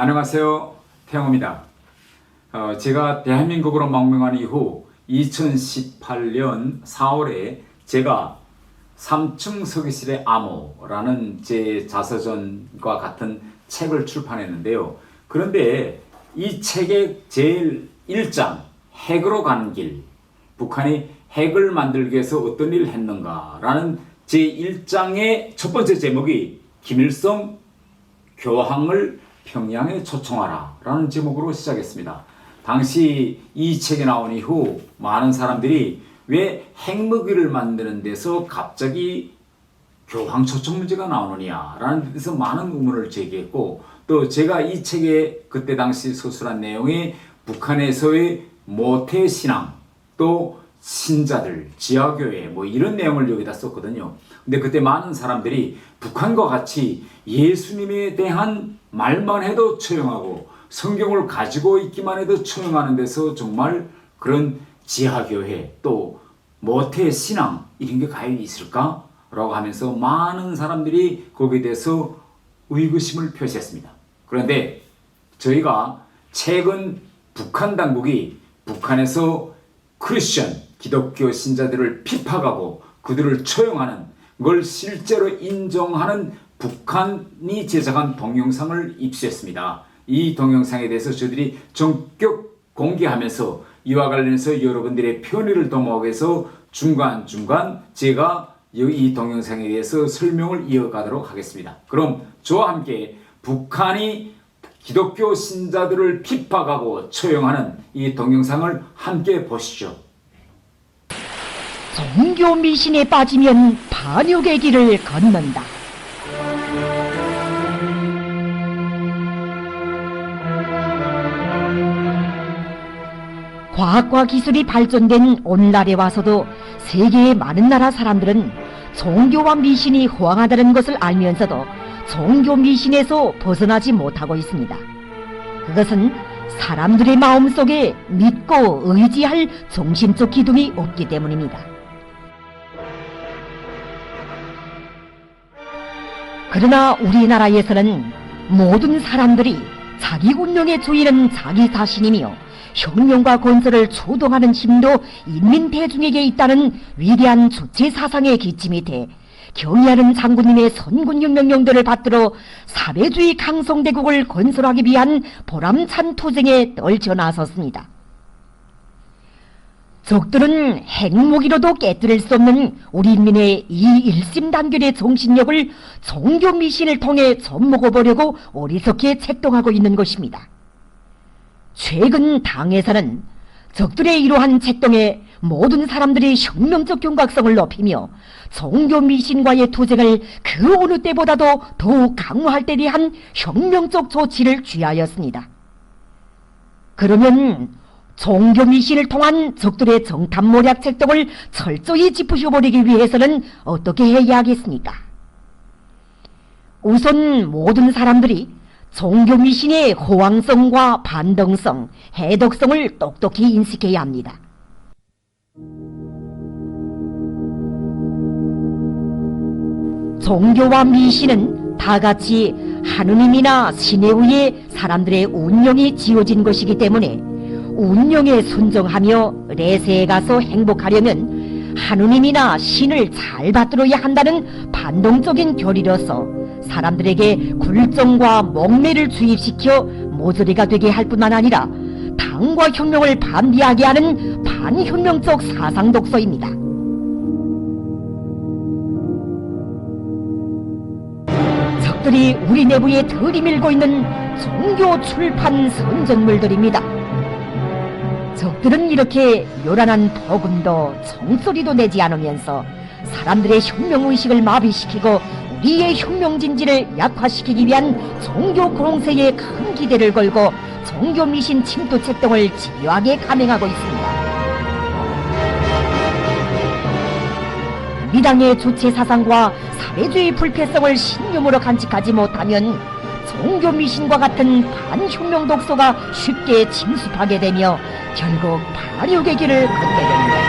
안녕하세요. 태영입니다. 제가 대한민국으로 망명한 이후 2018년 4월에 제가 3층 서기실의 암호라는 제 자서전과 같은 책을 출판했는데요. 그런데 이 책의 제일 1장, 핵으로 가는 길, 북한이 핵을 만들기 위해서 어떤 일을 했는가라는 제 1장의 첫 번째 제목이 김일성 교황을 평양에 초청하라 라는 제목으로 시작했습니다. 당시 이 책이 나온 이후 많은 사람들이 왜 핵무기를 만드는 데서 갑자기 교황 초청 문제가 나오느냐 라는 데서 많은 의문을 제기했고, 또 제가 이 책에 그때 당시 서술한 내용이 북한에서의 모태신앙, 또 신자들, 지하교회 이런 내용을 여기다 썼거든요. 근데 그때 많은 사람들이 북한과 같이 예수님에 대한 말만 해도 처형하고 성경을 가지고 있기만 해도 처형하는 데서 정말 그런 지하교회 또 모태신앙 이런 게 과연 있을까? 라고 하면서 많은 사람들이 거기에 대해서 의구심을 표시했습니다. 그런데 저희가 최근 북한 당국이 북한에서 크리스천, 기독교 신자들을 핍박하고 그들을 처형하는 걸 실제로 인정하는 북한이 제작한 동영상을 입수했습니다. 이 동영상에 대해서 저희들이 전격 공개하면서 이와 관련해서 여러분들의 편의를 도모하기 위해서 중간중간 제가 이 동영상에 대해서 설명을 이어가도록 하겠습니다. 그럼 저와 함께 북한이 기독교 신자들을 핍박하고 처형하는 이 동영상을 함께 보시죠. 종교 미신에 빠지면 반역의 길을 걷는다. 과학과 기술이 발전된 오늘날에 와서도 세계의 많은 나라 사람들은 종교와 미신이 호황하다는 것을 알면서도 종교 미신에서 벗어나지 못하고 있습니다. 그것은 사람들의 마음속에 믿고 의지할 정신적 기둥이 없기 때문입니다. 그러나 우리나라에서는 모든 사람들이 자기 운명의 주인은 자기 자신이며 혁명과 건설을 주동하는 힘도 인민 대중에게 있다는 위대한 주체 사상의 기치 밑에 경의하는 장군님의 선군형 명령들을 받들어 사회주의 강성대국을 건설하기 위한 보람찬 투쟁에 떨쳐 나섰습니다. 적들은 핵무기로도 깨뜨릴 수 없는 우리 인민의 이 일심단결의 정신력을 종교 미신을 통해 젖먹어보려고 어리석게 책동하고 있는 것입니다. 최근 당에서는 적들의 이러한 책동에 모든 사람들이 혁명적 경각성을 높이며 종교 미신과의 투쟁을 그 어느 때보다도 더욱 강화할 때 대한 혁명적 조치를 취하였습니다. 그러면 종교 미신을 통한 적들의 정탐모략 책동을 철저히 짚으셔버리기 위해서는 어떻게 해야 하겠습니까? 우선 모든 사람들이 종교 미신의 호황성과 반등성, 해독성을 똑똑히 인식해야 합니다. 종교와 미신은 다같이 하느님이나 신에 의해 사람들의 운명이 지어진 것이기 때문에 운명에 순종하며 내세에 가서 행복하려면 하느님이나 신을 잘 받들어야 한다는 반동적인 교리로서 사람들에게 굴종과 목매를 주입시켜 모조리가 되게 할 뿐만 아니라 당과 혁명을 반대하게 하는 반혁명적 사상 독서입니다. 적들이 우리 내부에 들이밀고 있는 종교 출판 선전물들입니다. 적들은 이렇게 요란한 복음도 총소리도 내지 않으면서 사람들의 혁명의식을 마비시키고 우리의 혁명진지를 약화시키기 위한 종교 공세에 큰 기대를 걸고 종교 미신 침투 책동을 집요하게 감행하고 있습니다. 미당의 주체 사상과 사회주의 불패성을 신념으로 간직하지 못하면 종교 미신과 같은 반혁명 독소가 쉽게 침습하게 되며 결국 반역의 길을 걷게 됩니다.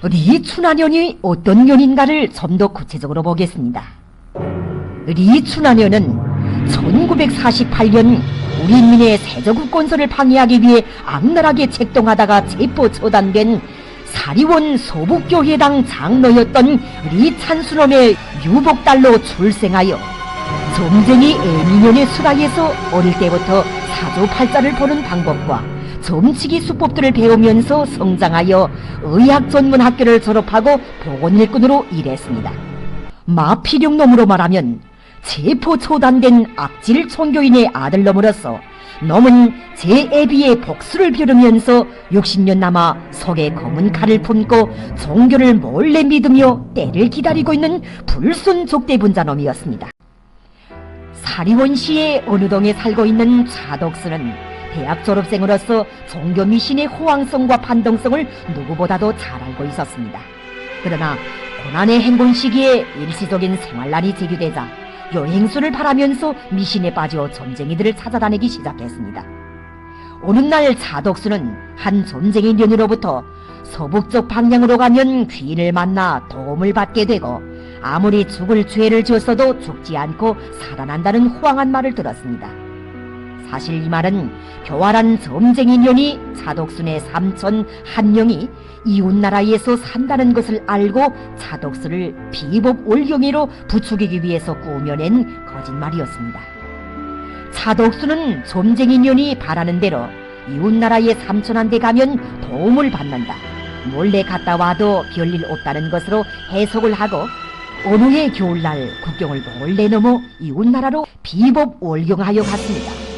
리춘하년이 어떤 년인가를 좀 더 구체적으로 보겠습니다. 리춘하년은 1948년 우리 인민의 세조국 건설을 방해하기 위해 악랄하게 책동하다가 체포 처단된 사리원 소북교회당 장로였던 리찬수놈의 유복달로 출생하여 점쟁이 애미년의 수라에서 어릴 때부터 사조팔자를 보는 방법과 점치기 수법들을 배우면서 성장하여 의학 전문 학교를 졸업하고 보건일꾼으로 일했습니다. 마필용놈으로 말하면 체포 처단된 악질 총교인의 아들놈으로서 놈은 제 애비의 복수를 벼르면서 60년 남아 속에 검은 칼을 품고 종교를 몰래 믿으며 때를 기다리고 있는 불순족대분자놈이었습니다. 사리원시의 어느 동에 살고 있는 차덕수는 대학 졸업생으로서 종교 미신의 호황성과 반동성을 누구보다도 잘 알고 있었습니다. 그러나 고난의 행군 시기에 일시적인 생활난이 제기되자 여행수를 바라면서 미신에 빠져 점쟁이들을 찾아다니기 시작했습니다. 어느 날 차덕수는 한 점쟁이 년으로부터 서북쪽 방향으로 가면 귀인을 만나 도움을 받게 되고 아무리 죽을 죄를 지었어도 죽지 않고 살아난다는 호황한 말을 들었습니다. 사실 이 말은 교활한 점쟁이 년이 차덕순의 삼촌 한영이 이웃나라에서 산다는 것을 알고 차덕수를 비법 올경이로 부추기기 위해서 꾸며낸 거짓말이었습니다. 차덕수는 점쟁이 년이 바라는 대로 이웃나라의 삼촌한테 가면 도움을 받는다, 몰래 갔다 와도 별일 없다는 것으로 해석을 하고 어느 해 겨울날 국경을 몰래 넘어 이웃나라로 비법 올경하여 갔습니다.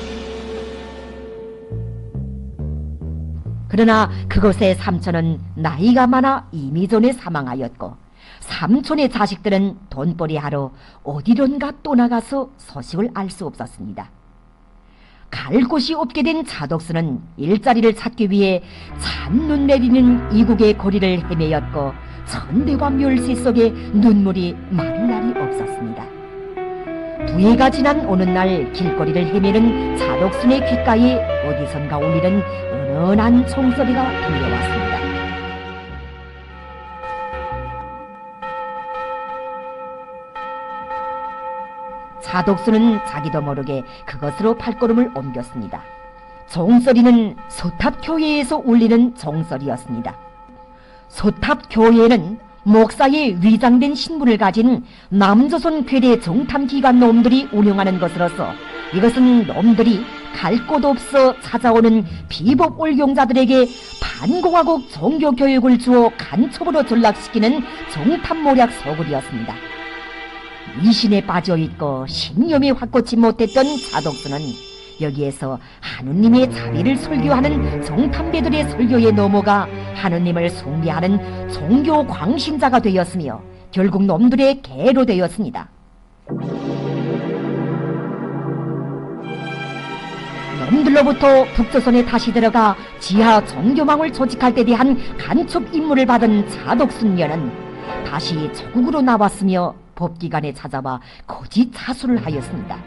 그러나 그것의 삼촌은 나이가 많아 이미 전에 사망하였고 삼촌의 자식들은 돈벌이 하러 어디론가 떠나가서 소식을 알 수 없었습니다. 갈 곳이 없게 된 차덕수는 일자리를 찾기 위해 찬눈 내리는 이국의 거리를 헤매였고 천대와 멸시 속에 눈물이 마를 날이 없었습니다. 부해가 지난 어느 날 길거리를 헤매는 차덕순의 귓가에 어디선가 울리는 은은한 총소리가 들려왔습니다. 차덕수는 자기도 모르게 그것으로 발걸음을 옮겼습니다. 종소리는 소탑교회에서 울리는 종소리였습니다. 소탑교회는 목사의 위장된 신분을 가진 남조선 괴뢰 정탐기관 놈들이 운영하는 것으로서 이것은 놈들이 갈 곳 없어 찾아오는 비법 올경자들에게 반공화국 종교교육을 주어 간첩으로 전락시키는 정탐모략 소굴이었습니다. 미신에 빠져있고 신념이 확고치 못했던 차덕수는 여기에서 하느님의 자비를 설교하는 정탐배들의 설교에 넘어가 하느님을 숭배하는 종교 광신자가 되었으며 결국 놈들의 개로 되었습니다. 놈들로부터 북조선에 다시 들어가 지하 종교망을 조직할 때 대한 간첩 임무를 받은 차덕순녀는 다시 조국으로 나왔으며 법기관에 찾아와 거짓 자수를 하였습니다.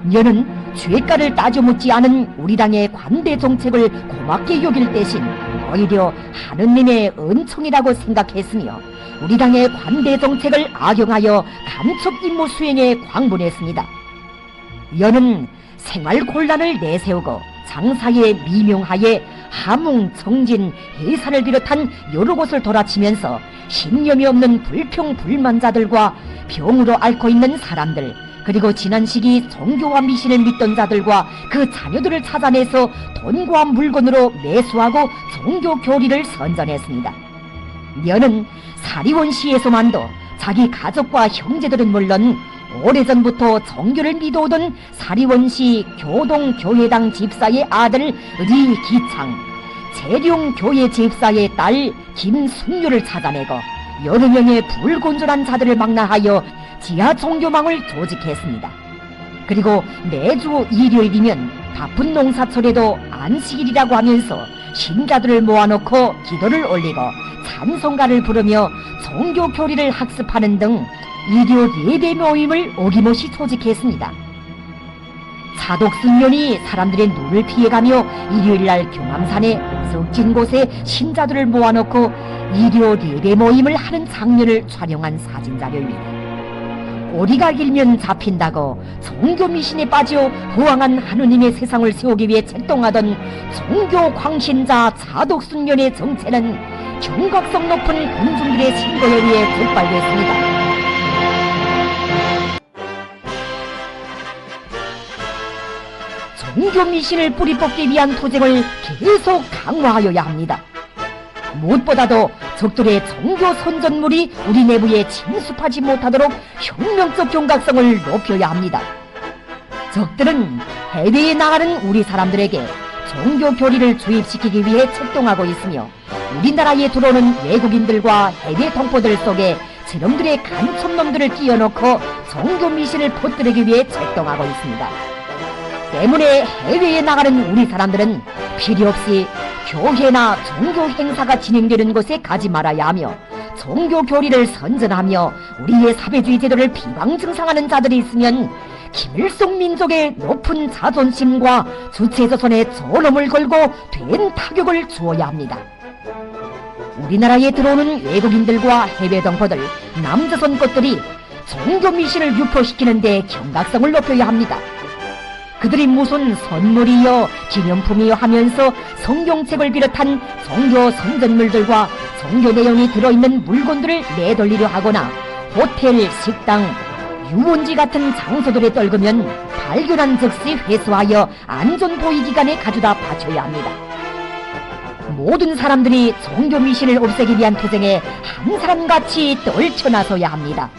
녀는 죄가를 따져 묻지 않은 우리 당의 관대 정책을 고맙게 여길 대신 오히려 하느님의 은총이라고 생각했으며 우리 당의 관대 정책을 악용하여 간첩 임무 수행에 광분했습니다. 녀는 생활 곤란을 내세우고 장사의 미명하에 함흥, 청진, 해산을 비롯한 여러 곳을 돌아치면서 신념이 없는 불평불만자들과 병으로 앓고 있는 사람들, 그리고 지난 시기 종교와 미신을 믿던 자들과 그 자녀들을 찾아내서 돈과 물건으로 매수하고 종교 교리를 선전했습니다. 녀는 사리원시에서만도 자기 가족과 형제들은 물론 오래전부터 종교를 믿어오던 사리원시 교동교회당 집사의 아들 리기창, 재룡교회 집사의 딸 김순유를 찾아내고 여러 명의 불건전한 자들을 망라하여 지하 종교망을 조직했습니다. 그리고 매주 일요일이면 바쁜 농사철에도 안식일이라고 하면서 신자들을 모아놓고 기도를 올리고 찬송가를 부르며 종교 교리를 학습하는 등 일요 예배 모임을 어김없이 조직했습니다. 차덕순년이 사람들의 눈을 피해가며 일요일날 경암산의 썩진 곳에 신자들을 모아놓고 일요 예배 모임을 하는 장면을 촬영한 사진자료입니다. 꼬리가 길면 잡힌다고 종교 미신에 빠져 호황한 하느님의 세상을 세우기 위해 책동하던 종교 광신자 자독순련의 정체는 경각성 높은 군중들의 신고에 의해 촉발됐습니다. 종교 미신을 뿌리 뽑기 위한 투쟁을 계속 강화하여야 합니다. 무엇보다도 적들의 종교 선전물이 우리 내부에 침습하지 못하도록 혁명적 경각성을 높여야 합니다. 적들은 해외에 나가는 우리 사람들에게 종교 교리를 주입시키기 위해 책동하고 있으며 우리나라에 들어오는 외국인들과 해외 동포들 속에 저놈들의 간첩놈들을 끼워넣고 종교 미신을 퍼뜨리기 위해 책동하고 있습니다. 때문에 해외에 나가는 우리 사람들은 필요없이 교회나 종교 행사가 진행되는 곳에 가지 말아야 하며 종교 교리를 선전하며 우리의 사회주의 제도를 비방증상하는 자들이 있으면 김일성 민족의 높은 자존심과 주체조선의 존엄을 걸고 된 타격을 주어야 합니다. 우리나라에 들어오는 외국인들과 해외 동포들, 남조선 것들이 종교 미신을 유포시키는 데 경각성을 높여야 합니다. 그들이 무슨 선물이여 기념품이여 하면서 성경책을 비롯한 종교 선전물들과 종교 내용이 들어있는 물건들을 내돌리려 하거나 호텔, 식당, 유원지 같은 장소들에 떨구면 발견한 즉시 회수하여 안전보위기관에 가져다 바쳐야 합니다. 모든 사람들이 종교 미신을 없애기 위한 투쟁에 한 사람같이 떨쳐나서야 합니다.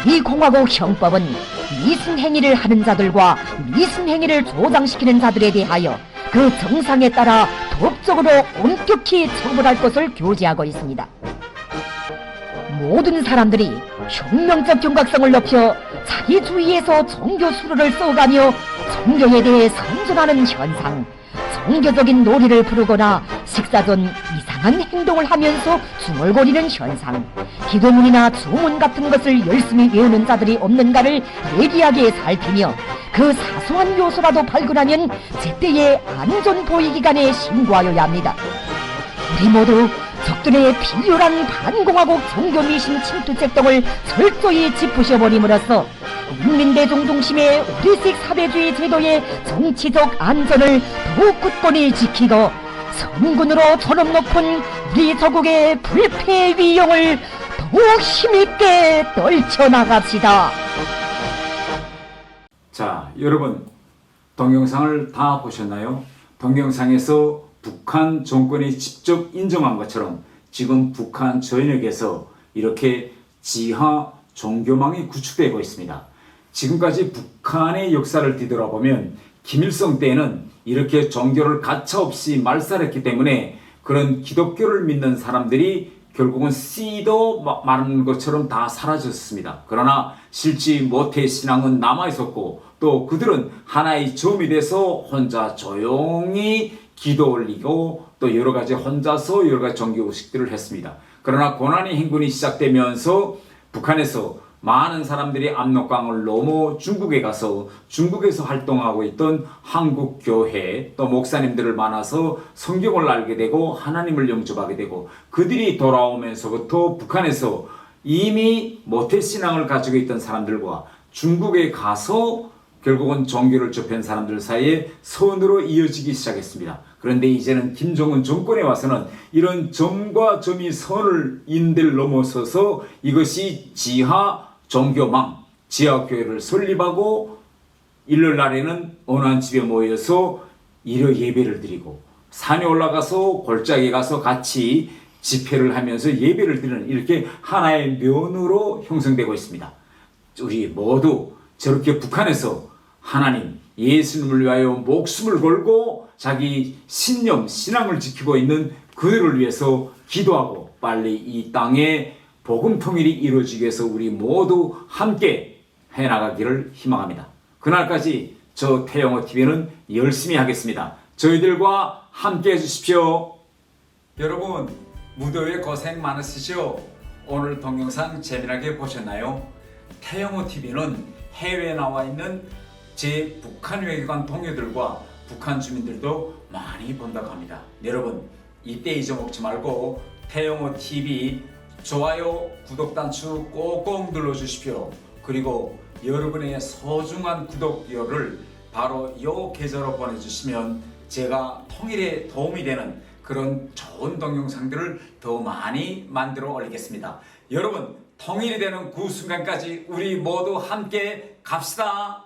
이 공화국 형법은 미신행위를 하는 자들과 미신행위를 조장시키는 자들에 대하여 그 정상에 따라 법적으로 엄격히 처벌할 것을 교지하고 있습니다. 모든 사람들이 혁명적 경각성을 높여 자기 주위에서 종교 수로를 써가며 종교에 대해 선전하는 현상, 종교적인 놀이를 부르거나 식사 전 이상한 행동을 하면서 중얼거리는 현상, 기도문이나 주문 같은 것을 열심히 외우는 자들이 없는가를 예리하게 살피며 그 사소한 요소라도 발견하면 제때에 안전보위기관에 신고하여야 합니다. 우리 모두 적들의 비열한 반공화국 종교미신 침투책동을 철저히 짚으셔버림으로써 국민대중 중심의 우리식 사회주의 제도의 정치적 안전을 더욱 굳건히 지키고 선군으로 존엄 높은 우리 조국의 불패 위용을 더욱 힘있게 떨쳐나갑시다. 자, 여러분 동영상을 다 보셨나요? 동영상에서 북한 정권이 직접 인정한 것처럼 지금 북한 전역에서 이렇게 지하 종교망이 구축되고 있습니다. 지금까지 북한의 역사를 뒤돌아보면 김일성 때는 이렇게 종교를 가차없이 말살했기 때문에 그런 기독교를 믿는 사람들이 결국은 씨도 말하는 것처럼 다 사라졌습니다. 그러나 실제 모태 신앙은 남아있었고 또 그들은 하나의 점이 돼서 혼자 조용히 기도 올리고 또 여러가지 혼자서 여러가지 종교의식들을 했습니다. 그러나 고난의 행군이 시작되면서 북한에서 많은 사람들이 압록강을 넘어 중국에 가서 중국에서 활동하고 있던 한국교회 또 목사님들을 만나서 성경을 알게 되고 하나님을 영접하게 되고 그들이 돌아오면서부터 북한에서 이미 모태신앙을 가지고 있던 사람들과 중국에 가서 결국은 종교를 접한 사람들 사이에 선으로 이어지기 시작했습니다. 그런데 이제는 김정은 정권에 와서는 이런 점과 점이 선을 인들 넘어서서 이것이 지하 종교망, 지하교회를 설립하고 일요일날에는 어느 한 집에 모여서 일요 예배를 드리고 산에 올라가서 골짜기에 가서 같이 집회를 하면서 예배를 드리는 이렇게 하나의 면으로 형성되고 있습니다. 우리 모두 저렇게 북한에서 하나님, 예수님을 위하여 목숨을 걸고 자기 신념, 신앙을 지키고 있는 그들을 위해서 기도하고 빨리 이 땅에 복음 통일이 이루어지기 위해서 우리 모두 함께 해나가기를 희망합니다. 그날까지 저 태영호TV는 열심히 하겠습니다. 저희들과 함께 해주십시오. 여러분 무더위에 고생 많으시죠? 오늘 동영상 재미나게 보셨나요? 태영호TV는 해외에 나와 있는 제 북한 외교관 동료들과 북한 주민들도 많이 본다고 합니다. 여러분 이때 잊어먹지 말고 태영호TV 좋아요, 구독 단추 꼭꼭 눌러주십시오. 그리고 여러분의 소중한 구독료를 바로 이 계좌로 보내주시면 제가 통일에 도움이 되는 그런 좋은 동영상들을 더 많이 만들어 올리겠습니다. 여러분, 통일이 되는 그 순간까지 우리 모두 함께 갑시다.